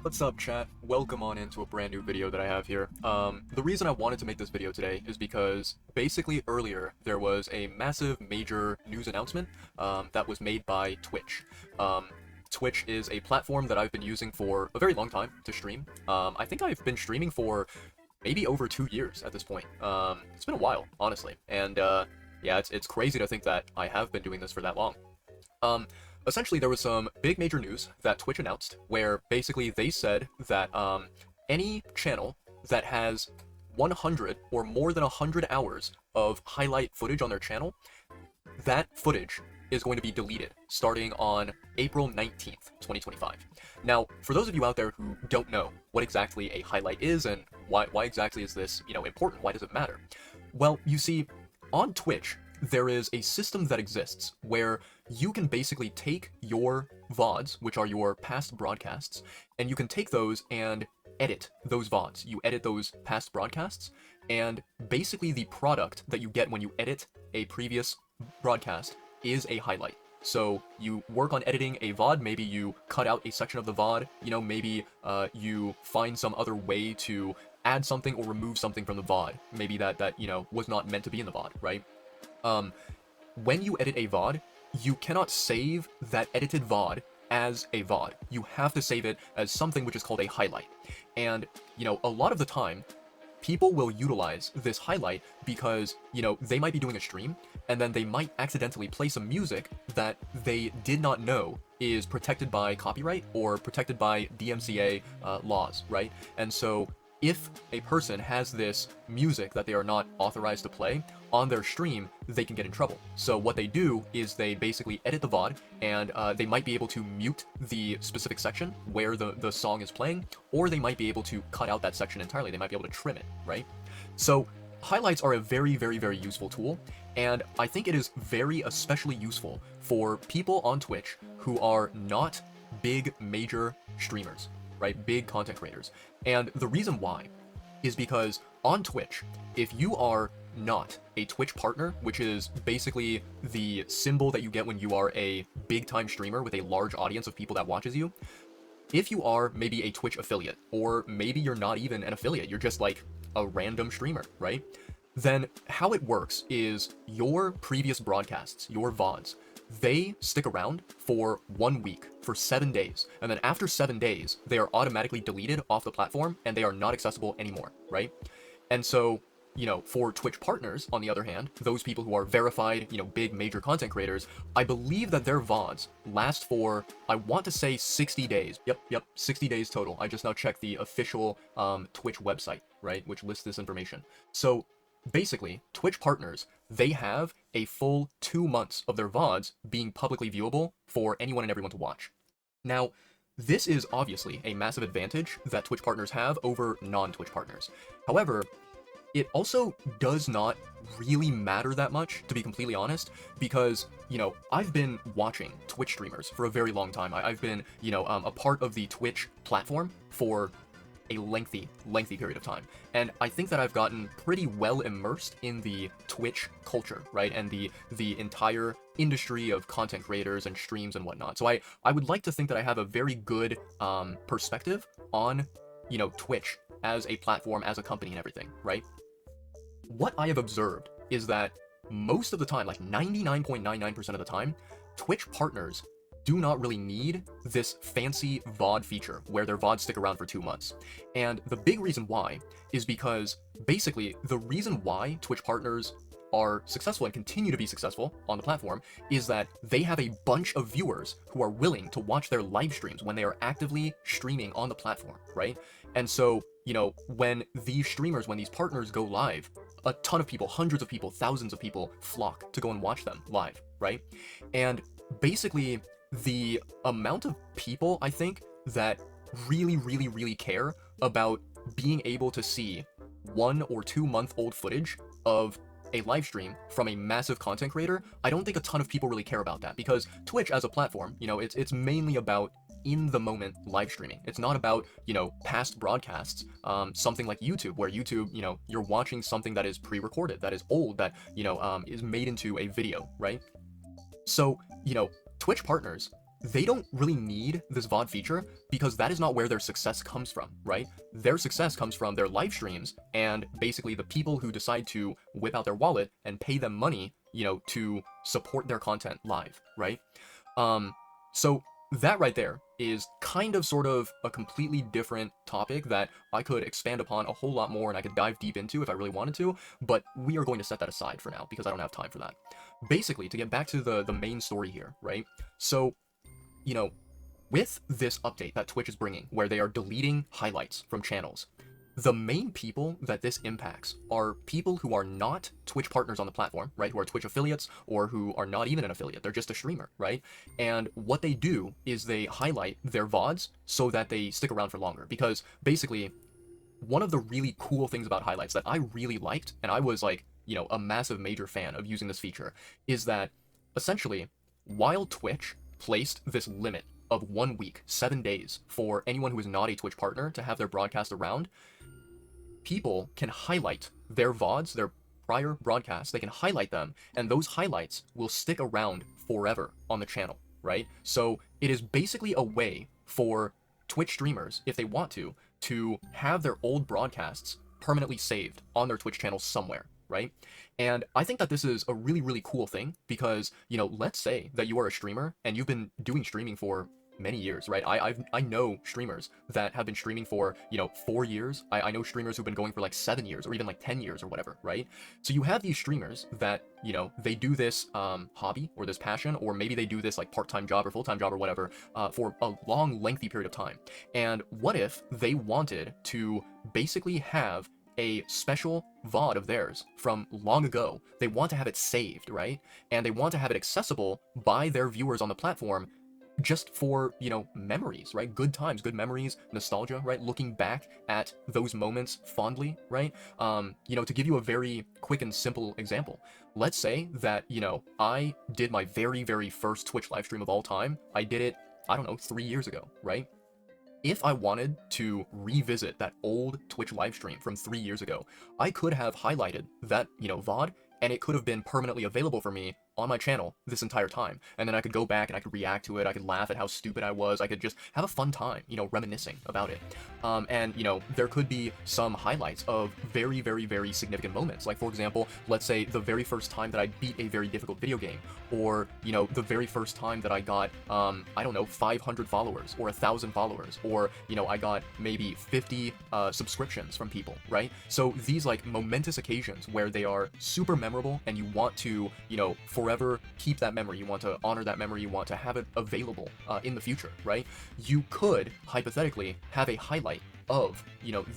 What's up, chat? Welcome on into a brand new video that I have here. The reason I wanted to make this video today is because basically earlier there was a massive major news announcement that was made by Twitch. Twitch is a platform that I've been using for a very long time to stream. I think I've been streaming for maybe over 2 years at this point. It's been a while, honestly, and yeah, it's crazy to think that I have been doing this for that long. Essentially, there was some big major news that Twitch announced, where basically they said that any channel that has 100 or more than 100 hours of highlight footage on their channel, that footage is going to be deleted starting on April 19th, 2025. Now, for those of you out there who don't know what exactly a highlight is and why exactly is this, important, why does it matter? Well, you see, on Twitch, there is a system that exists where you can basically take your VODs, which are your past broadcasts, and you can take those and edit those VODs. You edit those past broadcasts, and basically the product that you get when you edit a previous broadcast is a highlight. So you work on editing a VOD, maybe you cut out a section of the VOD, maybe you find some other way to add something or remove something from the VOD, maybe that was not meant to be in the VOD, right? When you edit a VOD, you cannot save that edited VOD as a VOD. You have to save it as something which is called a highlight. And, a lot of the time, people will utilize this highlight because, they might be doing a stream, and then they might accidentally play some music that they did not know is protected by copyright or protected by DMCA laws, right? And so if a person has this music that they are not authorized to play on their stream, they can get in trouble. So what they do is they basically edit the VOD, and they might be able to mute the specific section where the song is playing, or they might be able to cut out that section entirely. They might be able to trim it, right? So highlights are a very, very, very useful tool, and I think it is very especially useful for people on Twitch who are not big, major streamers, right? Big content creators. And the reason why is because on Twitch, if you are not a Twitch partner, which is basically the symbol that you get when you are a big time streamer with a large audience of people that watches you, if you are maybe a Twitch affiliate, or maybe you're not even an affiliate, you're just like a random streamer, right? Then how it works is your previous broadcasts, your VODs, they stick around for 1 week, for 7 days, and then after 7 days, they are automatically deleted off the platform and they are not accessible anymore, right? And so, for Twitch partners, on the other hand, those people who are verified, big major content creators, I believe that their VODs last for, I want to say 60 days. Yep, 60 days total. I just now checked the official Twitch website, right, which lists this information. So basically, Twitch partners, they have a full 2 months of their VODs being publicly viewable for anyone and everyone to watch. Now, this is obviously a massive advantage that Twitch partners have over non-Twitch partners. However, it also does not really matter that much, to be completely honest, because, I've been watching Twitch streamers for a very long time. I've been, a part of the Twitch platform for a lengthy period of time. And I think that I've gotten pretty well immersed in the Twitch culture, right? And the entire industry of content creators and streams and whatnot. So I would like to think that I have a very good perspective on, Twitch as a platform, as a company and everything, right? What I have observed is that most of the time, like 99.99% of the time, Twitch partners do not really need this fancy VOD feature where their VODs stick around for 2 months. And the big reason why is because basically the reason why Twitch partners are successful and continue to be successful on the platform is that they have a bunch of viewers who are willing to watch their live streams when they are actively streaming on the platform, right? And so, when these streamers, when these partners go live, a ton of people, hundreds of people, thousands of people flock to go and watch them live, right? And basically, the amount of people, I think, that really, really, really care about being able to see 1 or 2 month old footage of a live stream from a massive content creator, I don't think a ton of people really care about that, because Twitch as a platform, it's mainly about in the moment live streaming. It's not about, past broadcasts, something like YouTube, where YouTube, you're watching something that is pre-recorded, that is old, that, is made into a video, right? So, Twitch partners they don't really need this VOD feature because that is not where their success comes from, right? Their success comes from their live streams and basically the people who decide to whip out their wallet and pay them money, to support their content live, right? So that right there is kind of sort of a completely different topic that I could expand upon a whole lot more and I could dive deep into if I really wanted to, but we are going to set that aside for now because I don't have time for that. Basically, to get back to the main story here, right? So, with this update that Twitch is bringing, where they are deleting highlights from channels, the main people that this impacts are people who are not Twitch partners on the platform, right? Who are Twitch affiliates or who are not even an affiliate. They're just a streamer, right? And what they do is they highlight their VODs so that they stick around for longer. Because basically, one of the really cool things about highlights that I really liked, and I was like, a massive major fan of using this feature, is that essentially, while Twitch placed this limit of 1 week, 7 days, for anyone who is not a Twitch partner to have their broadcast around, people can highlight their VODs, their prior broadcasts, they can highlight them, and those highlights will stick around forever on the channel, right? So it is basically a way for Twitch streamers, if they want to have their old broadcasts permanently saved on their Twitch channel somewhere, right? And I think that this is a really, really cool thing because, let's say that you are a streamer and you've been doing streaming for many years, right? I know streamers that have been streaming for 4 years. I know streamers who've been going for like 7 years or even like 10 years or whatever, right? So you have these streamers that they do this hobby or this passion, or maybe they do this like part-time job or full-time job or whatever for a long, lengthy period of time. And what if they wanted to basically have a special VOD of theirs from long ago? They want to have it saved, right? And they want to have it accessible by their viewers on the platform just for, memories, right? Good times, good memories, nostalgia, right? Looking back at those moments fondly, right? To give you a very quick and simple example, let's say that, I did my very, very first Twitch live stream of all time. I did it, I don't know, 3 years ago, right? If I wanted to revisit that old Twitch live stream from 3 years ago, I could have highlighted that, VOD, and it could have been permanently available for me on my channel this entire time. And then I could go back and I could react to it, I could laugh at how stupid I was, I could just have a fun time, reminiscing about it. And, there could be some highlights of very, very, very significant moments. Like, for example, let's say the very first time that I beat a very difficult video game, or, the very first time that I got, 500 followers, or 1,000 followers, or, I got maybe 50 subscriptions from people, right? So these, like, momentous occasions where they are super memorable and you want to, forever keep that memory, you want to honor that memory, you want to have it available in the future, right? You could, hypothetically, have a highlight of,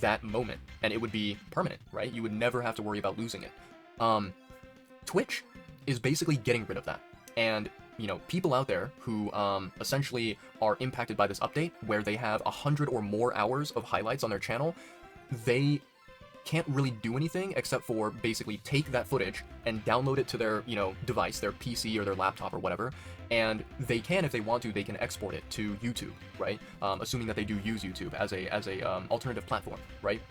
that moment, and it would be permanent, right? You would never have to worry about losing it. Twitch is basically getting rid of that. And, people out there who essentially are impacted by this update, where they have 100 or more hours of highlights on their channel, they can't really do anything except for basically take that footage and download it to their, device, their PC or their laptop or whatever, and they can, if they want to, they can export it to YouTube, right? Assuming that they do use YouTube as a alternative platform, right?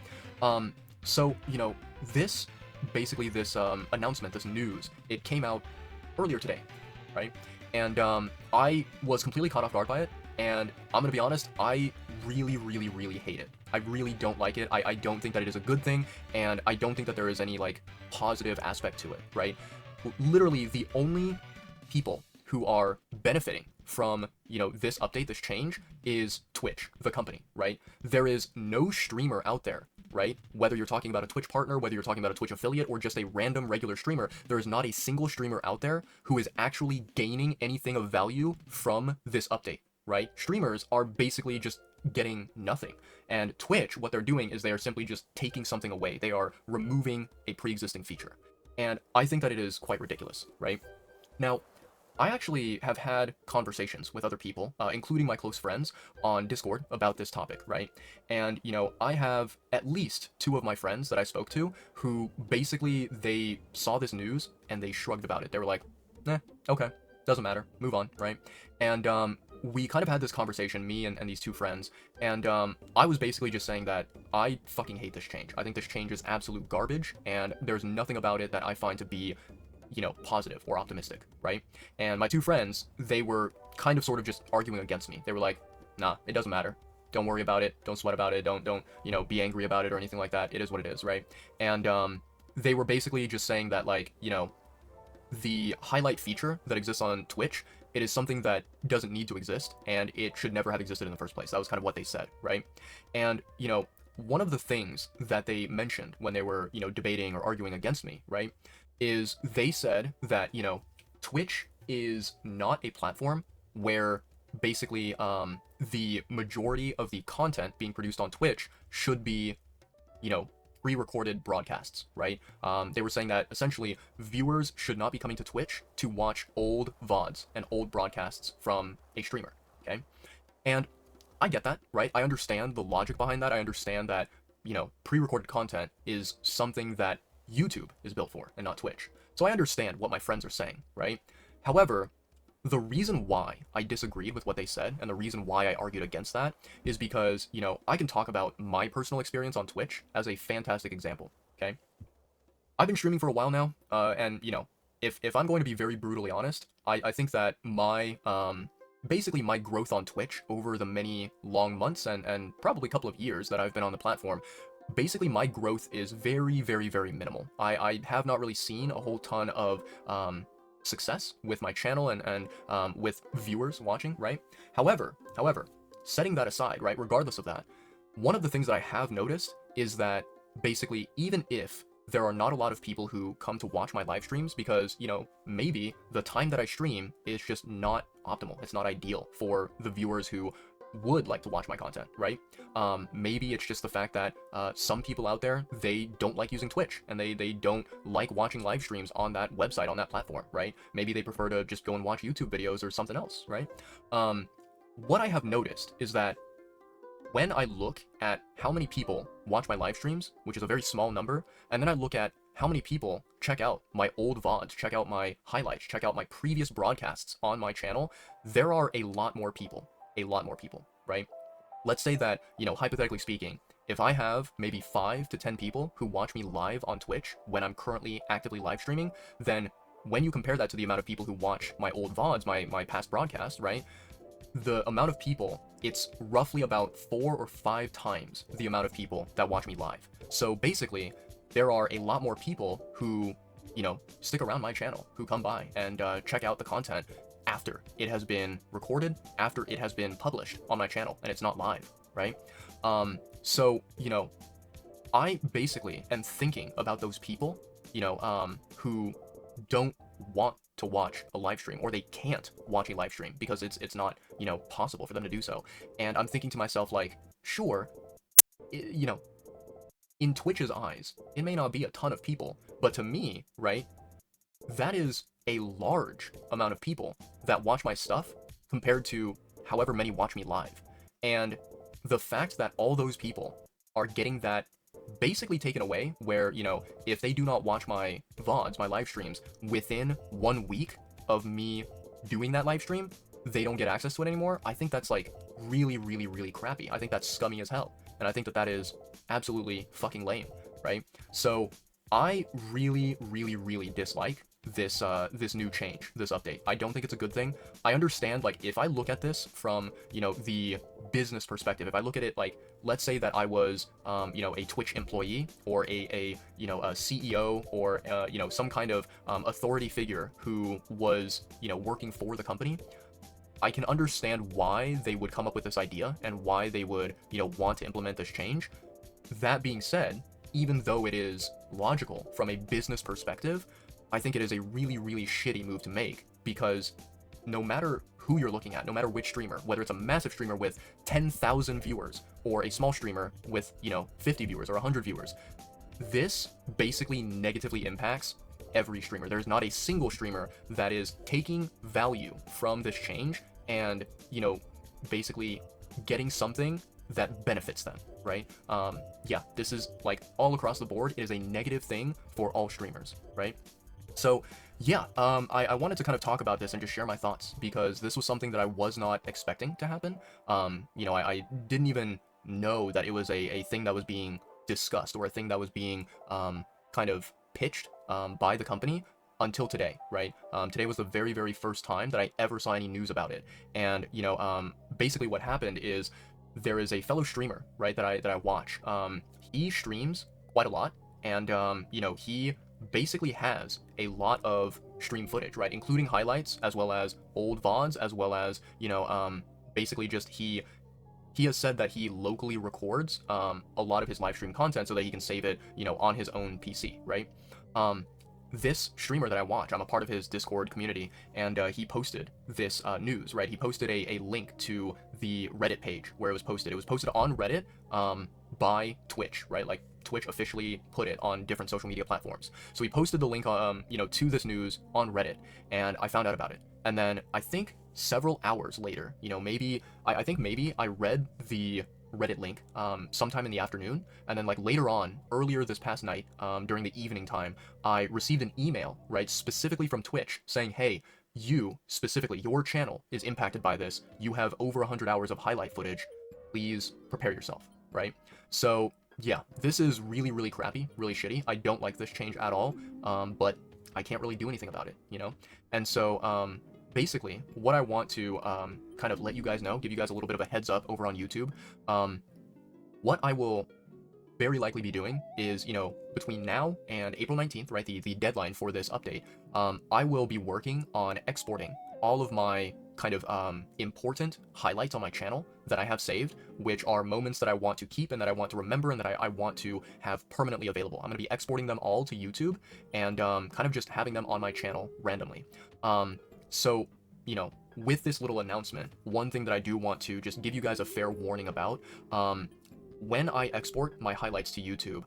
So, this announcement, this news, it came out earlier today, right? And I was completely caught off guard by it, and I'm gonna be honest, I really, really, really hate it. I really don't like it. I don't think that it is a good thing, and I don't think that there is any, like, positive aspect to it, right? Literally, the only people who are benefiting from, this update, this change, is Twitch, the company, right? There is no streamer out there, right? Whether you're talking about a Twitch partner, whether you're talking about a Twitch affiliate, or just a random regular streamer, there is not a single streamer out there who is actually gaining anything of value from this update, right? Streamers are basically just getting nothing. And Twitch, what they're doing is they are simply just taking something away. They are removing a pre-existing feature. And I think that it is quite ridiculous, right? Now, I actually have had conversations with other people, including my close friends, on Discord about this topic, right? And, I have at least 2 of my friends that I spoke to who basically, they saw this news and they shrugged about it. They were like, okay, doesn't matter, move on, right? And, we kind of had this conversation, me and these 2 friends, and I was basically just saying that I fucking hate this change. I think this change is absolute garbage, and there's nothing about it that I find to be positive or optimistic, right? And my two friends, they were kind of sort of just arguing against me. They were like, nah, it doesn't matter. Don't worry about it. Don't sweat about it. Don't be angry about it or anything like that. It is what it is, right? And they were basically just saying that, like, the highlight feature that exists on Twitch, it is something that doesn't need to exist, and it should never have existed in the first place. That was kind of what they said, right? And, one of the things that they mentioned when they were, debating or arguing against me, right, is they said that, Twitch is not a platform where basically the majority of the content being produced on Twitch should be, pre-recorded broadcasts, right? They were saying that essentially viewers should not be coming to Twitch to watch old VODs and old broadcasts from a streamer, okay? And I get that, right? I understand the logic behind that. I understand that, pre-recorded content is something that YouTube is built for and not Twitch. So I understand what my friends are saying, right? However, the reason why I disagreed with what they said and the reason why I argued against that is because, I can talk about my personal experience on Twitch as a fantastic example, okay? I've been streaming for a while now, and, if I'm going to be very brutally honest, I think that my, basically my growth on Twitch over the many long months and probably couple of years that I've been on the platform, basically my growth is very, very, very minimal. I have not really seen a whole ton of, success with my channel and with viewers watching, right? However, setting that aside, right, regardless of that, one of the things that I have noticed is that basically even if there are not a lot of people who come to watch my live streams because, maybe the time that I stream is just not optimal. It's not ideal for the viewers who would like to watch my content, right? Maybe it's just the fact that some people out there, they don't like using Twitch and they don't like watching live streams on that website, on that platform, right? Maybe they prefer to just go and watch YouTube videos or something else, right? What I have noticed is that when I look at how many people watch my live streams, which is a very small number, and then I look at how many people check out my old VODs, check out my highlights, check out my previous broadcasts on my channel, there are a lot more people, right? Let's say that, hypothetically speaking, if I have maybe 5 to 10 people who watch me live on Twitch when I'm currently actively live streaming, then when you compare that to the amount of people who watch my old VODs, my past broadcasts, right? The amount of people, it's roughly about 4 or 5 times the amount of people that watch me live. So basically, there are a lot more people who, stick around my channel, who come by and check out the content after it has been recorded, after it has been published on my channel, and it's not live, right? So, I basically am thinking about those people, who don't want to watch a live stream, or they can't watch a live stream because it's not, possible for them to do so. And I'm thinking to myself, like, sure, in Twitch's eyes, it may not be a ton of people, but to me, right, that is a large amount of people that watch my stuff compared to however many watch me live. And the fact that all those people are getting that basically taken away, where, if they do not watch my VODs, my live streams, within 1 week of me doing that live stream, they don't get access to it anymore, I think that's, like, really, really, really crappy. I think that's scummy as hell. And I think that that is absolutely fucking lame, right? So I really, really, really dislike this this new change, this update. I don't think it's a good thing. I understand, like, if I look at this from, the business perspective, if I look at it like, let's say that I was, a Twitch employee or a CEO or, some kind of authority figure who was, working for the company, I can understand why they would come up with this idea and why they would, want to implement this change. That being said, even though it is logical from a business perspective, I think it is a really, really shitty move to make, because no matter who you're looking at, no matter which streamer, whether it's a massive streamer with 10,000 viewers or a small streamer with, 50 viewers or 100 viewers, this basically negatively impacts every streamer. There's not a single streamer that is taking value from this change and, basically getting something that benefits them, right? Yeah, this is, like, all across the board. It is a negative thing for all streamers, right? So yeah, I wanted to kind of talk about this and just share my thoughts, because this was something that I was not expecting to happen. I didn't even know that it was a thing that was being discussed, or a thing that was being kind of pitched by the company. until today, right? Today was the very, very first time that I ever saw any news about it. And, basically what happened is there is a fellow streamer, right, that I watch. He streams quite a lot, and, he basically has a lot of stream footage, right, including highlights as well as old VODs, as well as, basically just he has said that he locally records a lot of his live stream content so that he can save it, on his own PC, right? This streamer that I watch, I'm a part of his Discord community, and he posted this news, right? He posted a link to the Reddit page where it was posted. It was posted on Reddit by Twitch, right? Like Twitch officially put it on different social media platforms. So he posted the link, to this news on Reddit, and I found out about it. And then I think several hours later, I think maybe I read the Reddit link sometime in the afternoon, and then like later on, earlier this past night, during the evening time, I received an email, right, specifically from Twitch saying, hey, you specifically, your channel is impacted by this. You have over 100 hours of highlight footage. Please prepare yourself, right? So yeah, this is really, really crappy, really shitty. I don't like this change at all, but I can't really do anything about it, And so basically, what I want to kind of let you guys know, give you guys a little bit of a heads up over on YouTube, what I will very likely be doing is, between now and April 19th, right, the deadline for this update, I will be working on exporting all of my kind of important highlights on my channel that I have saved, which are moments that I want to keep and that I want to remember and that I want to have permanently available. I'm going to be exporting them all to YouTube and kind of just having them on my channel randomly. So, with this little announcement, one thing that I do want to just give you guys a fair warning about, when I export my highlights to YouTube,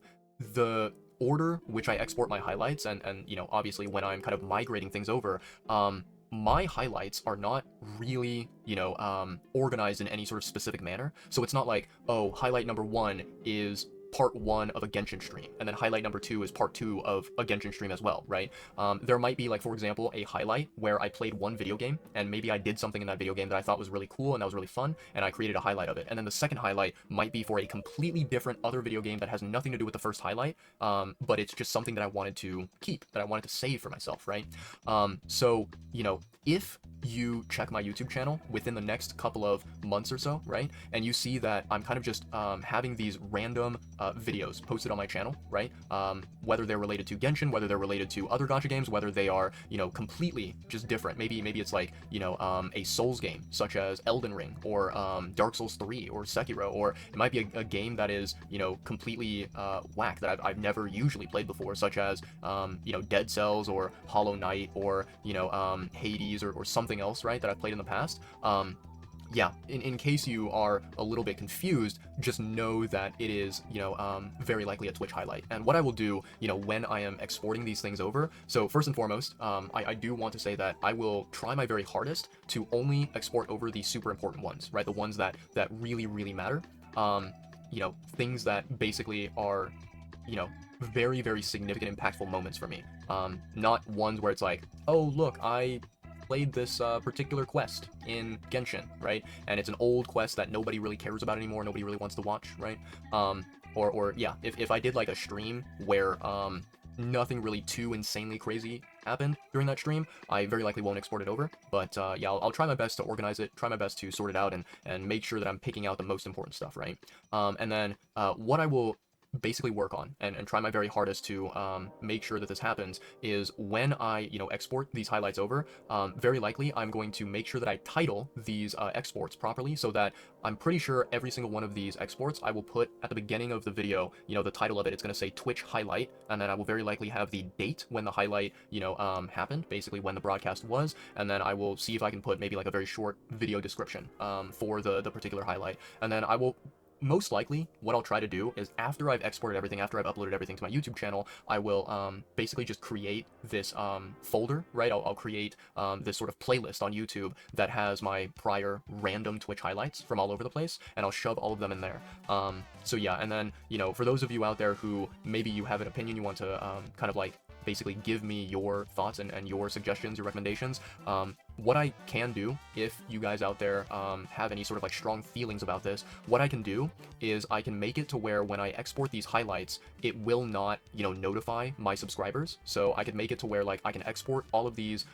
the order which I export my highlights and obviously when I'm kind of migrating things over, my highlights are not really, organized in any sort of specific manner. So it's not like, oh, highlight number 1 is part 1 of a Genshin stream, and then highlight number 2 is part 2 of a Genshin stream as well, right? There might be, like, for example, a highlight where I played one video game, and maybe I did something in that video game that I thought was really cool and that was really fun, and I created a highlight of it. And then the second highlight might be for a completely different other video game that has nothing to do with the first highlight, but it's just something that I wanted to keep, that I wanted to save for myself, right? So, if you check my YouTube channel within the next couple of months or so, right, and you see that I'm kind of just having these random videos posted on my channel, right, whether they're related to Genshin, whether they're related to other gacha games, whether they are, completely just different. Maybe it's like, a Souls game, such as Elden Ring, or Dark Souls 3, or Sekiro, or it might be a game that is, completely whack, that I've never usually played before, such as, Dead Cells, or Hollow Knight, or, Hades, or something else, right, that I've played in the past. Yeah, in case you are a little bit confused, just know that it is, very likely a Twitch highlight. And what I will do, when I am exporting these things over, so first and foremost, I do want to say that I will try my very hardest to only export over the super important ones, right? The ones that really, really matter. Things that basically are, very, very significant, impactful moments for me. Not ones where it's like, oh, look, I played this particular quest in Genshin, right? And it's an old quest that nobody really cares about anymore, nobody really wants to watch, right? Or yeah, if I did like a stream where nothing really too insanely crazy happened during that stream, I very likely won't export it over. But yeah, I'll try my best to organize it, try my best to sort it out, and make sure that I'm picking out the most important stuff, right? And then what I will basically work on and try my very hardest to make sure that this happens is when I export these highlights over, very likely I'm going to make sure that I title these exports properly, so that I'm pretty sure every single one of these exports I will put at the beginning of the video, the title of it, it's going to say Twitch highlight, and then I will very likely have the date when the highlight happened, basically when the broadcast was, and then I will see if I can put maybe like a very short video description for the particular highlight, and then I will most likely, what I'll try to do is after I've exported everything, after I've uploaded everything to my YouTube channel, I will basically just create this folder, right? I'll create this sort of playlist on YouTube that has my prior random Twitch highlights from all over the place, and I'll shove all of them in there. So yeah, and then, for those of you out there who maybe you have an opinion, you want to kind of like basically give me your thoughts and your suggestions, your recommendations, what I can do, if you guys out there have any sort of like strong feelings about this, what I can do is I can make it to where when I export these highlights, it will not, you know, notify my subscribers. So I can make it to where like I can export all of these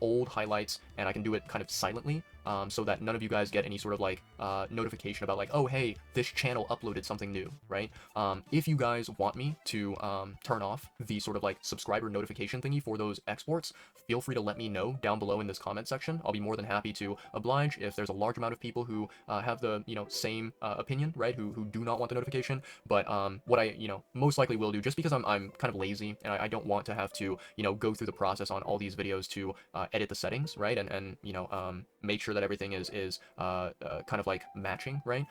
old highlights, and I can do it kind of silently, so that none of you guys get any sort of like notification about like, oh hey, this channel uploaded something new, right? If you guys want me to turn off the sort of like subscriber notification thingy for those exports, feel free to let me know down below in this comment section. I'll be more than happy to oblige if there's a large amount of people who have the, you know, same opinion, right? Who do not want the notification. But what I, you know, most likely will do, just because I'm kind of lazy and I don't want to have to, you know, go through the process on all these videos to edit the settings, right? And you know, make sure that everything is kind of like matching, right?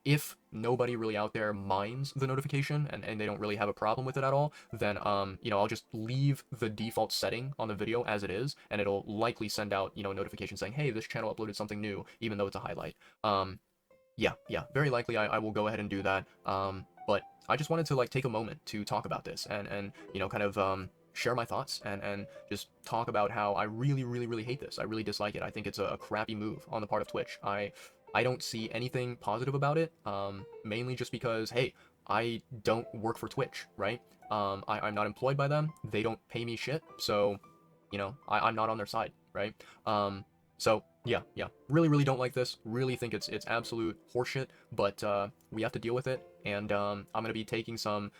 If nobody really out there minds the notification and they don't really have a problem with it at all, then you know, I'll just leave the default setting on the video as it is, and it'll likely send out, you know, a notification saying, hey, this channel uploaded something new, even though it's a highlight. Yeah, very likely I will go ahead and do that. But I just wanted to like take a moment to talk about this and you know, kind of share my thoughts and just talk about how I really hate this. I really dislike it. I think it's a crappy move on the part of Twitch. I don't see anything positive about it, mainly just because, hey, I don't work for Twitch, right? I'm not employed by them. They don't pay me shit, so, you know, I'm not on their side, right? So yeah, really don't like this. Really think it's absolute horseshit, but we have to deal with it, and I'm gonna be taking some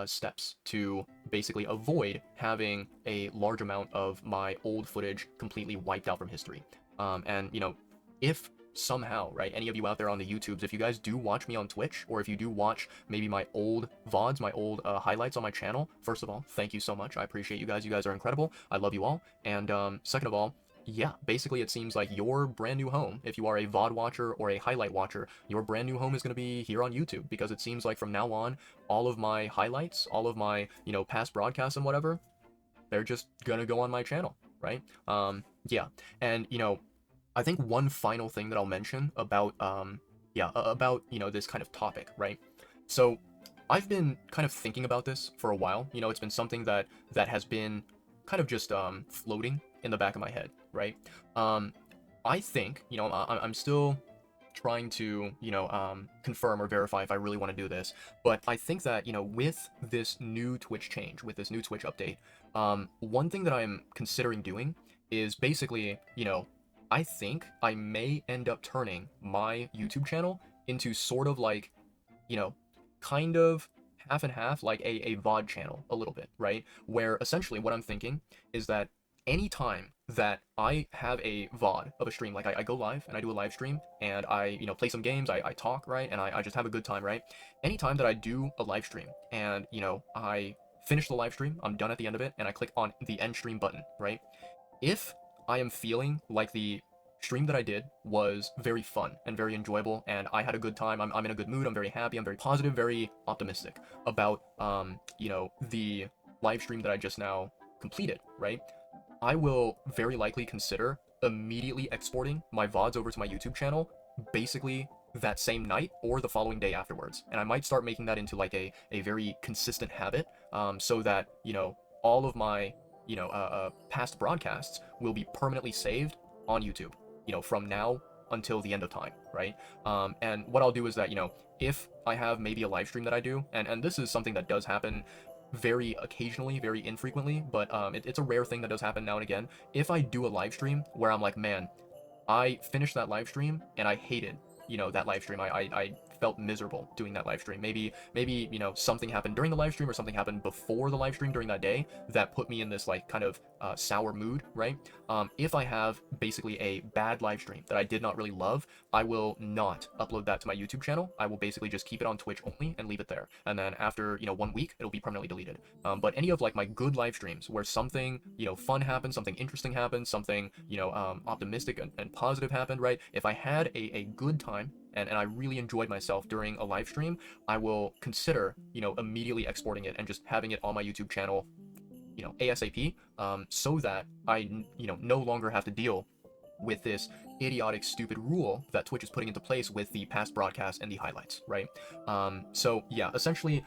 steps to basically avoid having a large amount of my old footage completely wiped out from history. And you know, if somehow, right, any of you out there on the YouTubes, if you guys do watch me on Twitch, or if you do watch maybe my old VODs, my old highlights on my channel, first of all, thank you so much. I appreciate you guys. You guys are incredible. I love you all. And second of all, yeah, basically it seems like your brand new home, if you are a VOD watcher or a highlight watcher, your brand new home is going to be here on YouTube, because it seems like from now on, all of my highlights, all of my, you know, past broadcasts and whatever, they're just gonna go on my channel, right? Yeah, and you know, I think one final thing that I'll mention about about, you know, this kind of topic, right? So I've been kind of thinking about this for a while. You know, it's been something that has been kind of just floating in the back of my head, right? I think, you know, I'm still trying to, you know, confirm or verify if I really want to do this, but I think that, you know, with this new Twitch change, with this new Twitch update, one thing that I'm considering doing is basically, you know, I think I may end up turning my YouTube channel into sort of like, you know, kind of half and half, like a VOD channel a little bit, right? Where essentially what I'm thinking is that anytime that I have a VOD of a stream, like I go live and I do a live stream and I, you know, play some games, I talk, right? And I just have a good time, right? Anytime that I do a live stream and, you know, I finish the live stream, I'm done at the end of it, and I click on the end stream button, right? If I am feeling like the stream that I did was very fun and very enjoyable, and I had a good time, I'm in a good mood, I'm very happy, I'm very positive, very optimistic about, you know, the live stream that I just now completed, right? I will very likely consider immediately exporting my VODs over to my YouTube channel, basically that same night or the following day afterwards. And I might start making that into like a very consistent habit, so that, you know, all of my, you know, past broadcasts will be permanently saved on YouTube, you know, from now until the end of time, right? And what I'll do is that, you know, if I have maybe a live stream that I do, and this is something that does happen very occasionally, very infrequently, but it's a rare thing that does happen now and again. If I do a live stream where I'm like, man, I finished that live stream and I hated, you know, that live stream. I felt miserable doing that live stream. Maybe, you know, something happened during the live stream or something happened before the live stream during that day that put me in this like kind of sour mood, right? If I have basically a bad live stream that I did not really love, I will not upload that to my YouTube channel. I will basically just keep it on Twitch only and leave it there. And then after, you know, 1 week, it'll be permanently deleted. But any of like my good live streams where something, you know, fun happened, something interesting happened, something, you know, optimistic and positive happened, right? If I had a good time and I really enjoyed myself during a live stream, I will consider, you know, immediately exporting it and just having it on my YouTube channel, you know, ASAP, so that I, you know, no longer have to deal with this idiotic, stupid rule that Twitch is putting into place with the past broadcasts and the highlights, right? So yeah, essentially,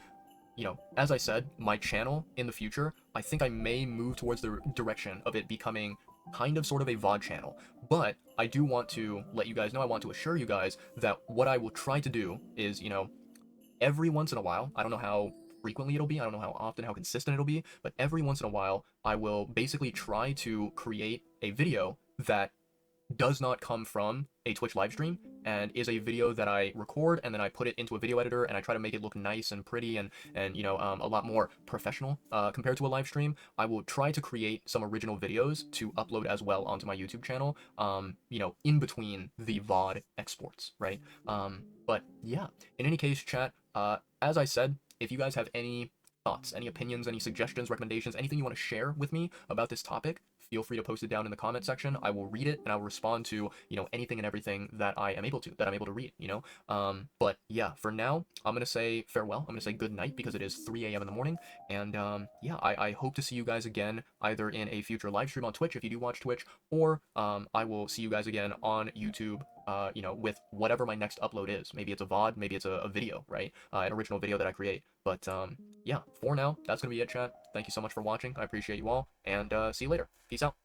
you know, as I said, my channel in the future, I think I may move towards the direction of it becoming kind of sort of a VOD channel. But I do want to let you guys know, I want to assure you guys that what I will try to do is, every once in a while, I don't know how frequently it'll be, I don't know how often, how consistent it'll be, but every once in a while, I will basically try to create a video that does not come from a Twitch live stream and is a video that I record and then I put it into a video editor and I try to make it look nice and pretty and a lot more professional compared to a live stream. I will try to create some original videos to upload as well onto my YouTube channel, in between the VOD exports, right? But yeah, in any case, chat, as I said, if you guys have any thoughts, any opinions, any suggestions, recommendations, anything you want to share with me about this topic, feel free to post it down in the comment section. I will read it and I will respond to, anything and everything that I am able to read, But yeah, for now, I'm going to say farewell. I'm going to say good night because it is 3 a.m. in the morning. And yeah, I hope to see you guys again either in a future live stream on Twitch if you do watch Twitch, or I will see you guys again on YouTube, with whatever my next upload is. Maybe it's a VOD, maybe it's a video, right? An original video that I create. But yeah, for now, that's going to be it, chat. Thank you so much for watching. I appreciate you all, and see you later. Peace out.